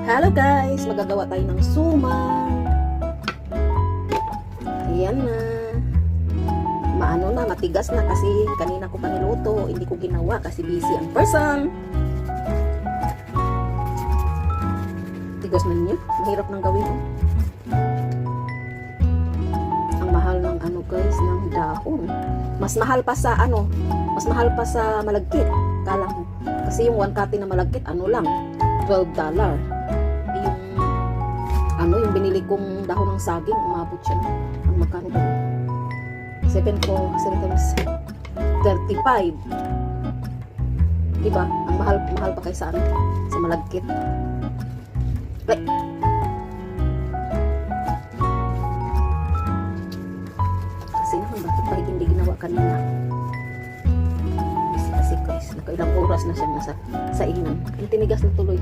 Hello guys! Magagawa tayo ng suman. Ayan na. Maano na, matigas na kasi kanina ko pa niluto. Hindi ko ginawa kasi busy ang person. Tigas na niya. Mahirap nang gawin. Ang mahal ng ano guys, ng dahon. Mas mahal pa sa ano, mas mahal pa sa malagkit. Kala mo. Kasi yung 1 cutting na malagkit, ano lang, $12. Yung binili kong dahon ng saging, umabot siya na. Ang magkano ba? 7 times 35. Diba? Ang mahal pa kaysa ano, sa malagkit. Right. Kasi naman, bakit pa hindi ginawa kanina? Kasi guys, nakailang oras na siya nasa sainan. Ang tinigas na tuloy.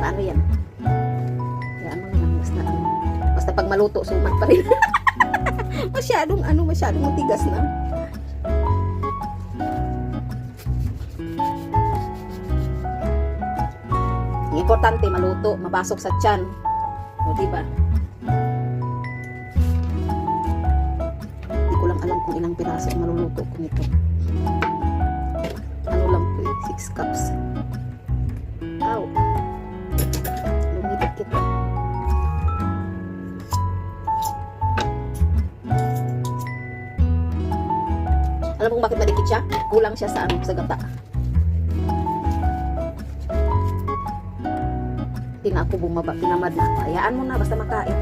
Paano yan? Kaya ano lang, basta pag maluto, sumat pa rin. masyadong matigas na. Ang importante, maluto, mapasok sa tiyan. O, diba? Hindi ko lang alam kung ilang piraso ang maluluto ko nito. Ano lang po, 6 cups. Ow! Kita. Alam mo bakit madikit siya? Kulang siya sa ano, sa gata. Hindi na ako bumaba, tinamad na. Hayaan mo na, basta makain.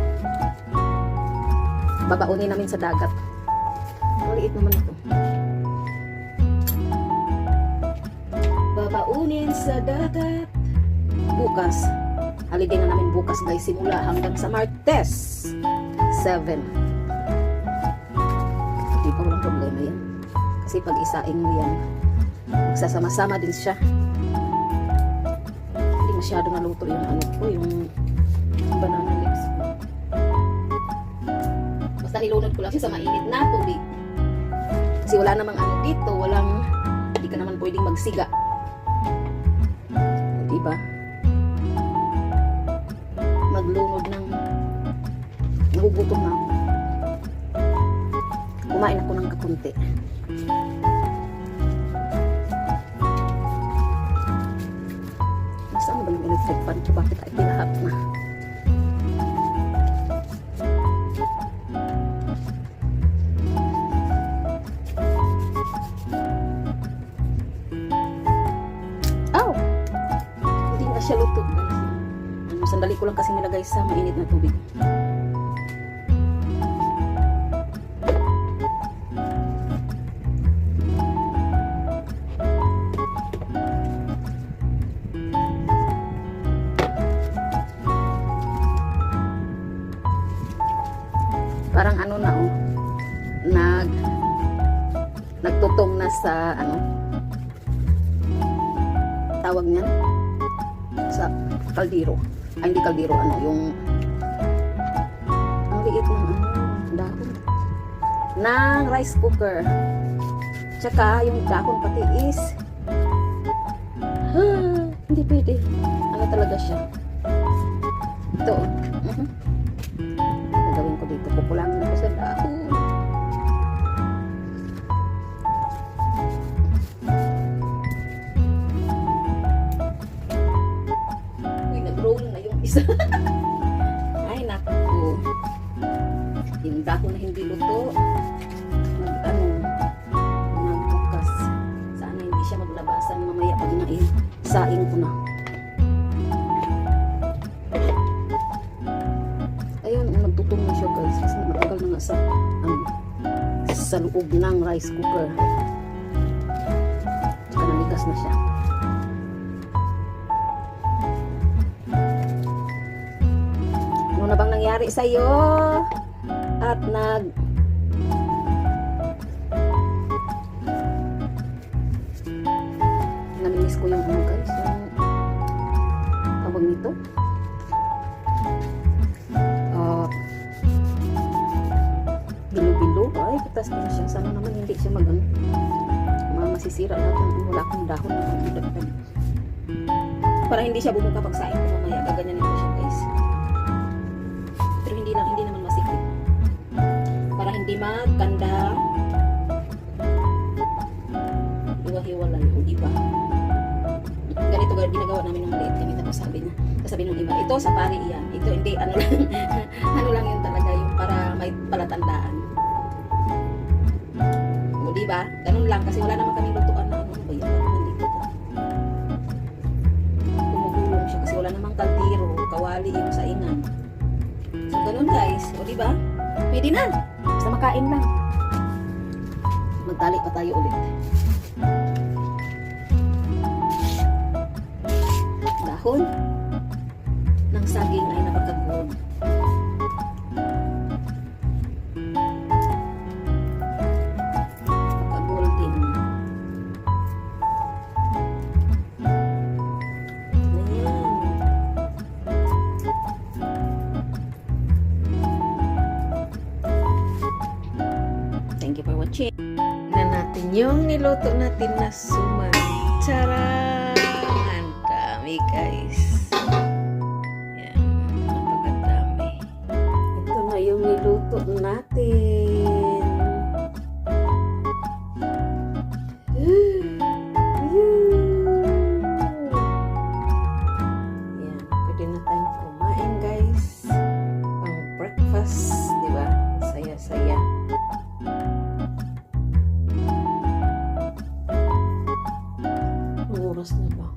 Babaunin namin sa dagat. Maliit naman ito. Babaunin sa dagat. Bukas. Holiday na namin bukas guys, simula hanggang sa Martes 7. Hindi pa walang problema yan. Kasi pag isaing mo yan, magsasama-sama din siya. Hindi masyado naluto yung ano ko, yung banana leaves ko. Basta nilunod ko lang siya sa mainit na tubig. Kasi wala namang ano dito, hindi ka naman pwedeng magsiga. Diba? Maglunod ng nagugutom na ako. Kumain ako ng kakunti. Nasaan ba yung electric fan ko? Bakit ay pinahap na? Oh! Hindi na siya luto. Sandali ko lang kasi nilagay sa mainit na tubig. Parang ano na oh. Nagtutong na sa ano tawag niyan sa kaldero. Ay, hindi kaldero, ano, yung ang liit ng ano, dahon ng rice cooker. Tsaka yung dahon pati is hindi pwede. Ano talaga siya? Ito. Gagawin ko dito. Pupulangin ako sa dahon. Ay naku, yung dahon na hindi luto nagbukas. Sana hindi siya maglabasan mamaya pag saing ko na. Ayun, nagtutong na siya guys kasi matagal na nga sa loob ng rice cooker. Tsaka nanigas na siya. Ano bang nangyari sa iyo? At namimiss ko yung ano guys, yung tawag nito. Bilo-bilo prutas din siya. Sana naman hindi siya masisira lahat ng wala akong dahon ng dagdag. Para hindi siya bumuka pagsain ko mamaya. Gaganyanin ko siya guys. Pero hindi naman masikip. Para hindi magkanda. Hiwa-hiwalay o iba. Ganito ginagawa namin ng maliit kami. Tapos sabi ng iba, ito sa pari yan. Ito hindi, ano lang. Ano lang yun talaga yung para may palatandaan. O diba? Ganun lang. Kasi wala naman kaming lutuan na ano ba yun. Nandito ka. Gumugulong siya. Kasi wala namang kaldero. Kawali yung saingan. So ganun guys. O diba? Pwede na. Basta makain lang. Magtali pa tayo ulit. Dahon ng saging ay napagkagold. Napagka-golden. Ayan. Thank you for watching. Tignan natin yung niluto natin na suman. Tara! Ang dami guys. Yan. Napakadami. Ito na yung niluto natin. Yan. Pwede na tayong kumain guys. Pang breakfast. Diba? Saya-saya. Oras na ba?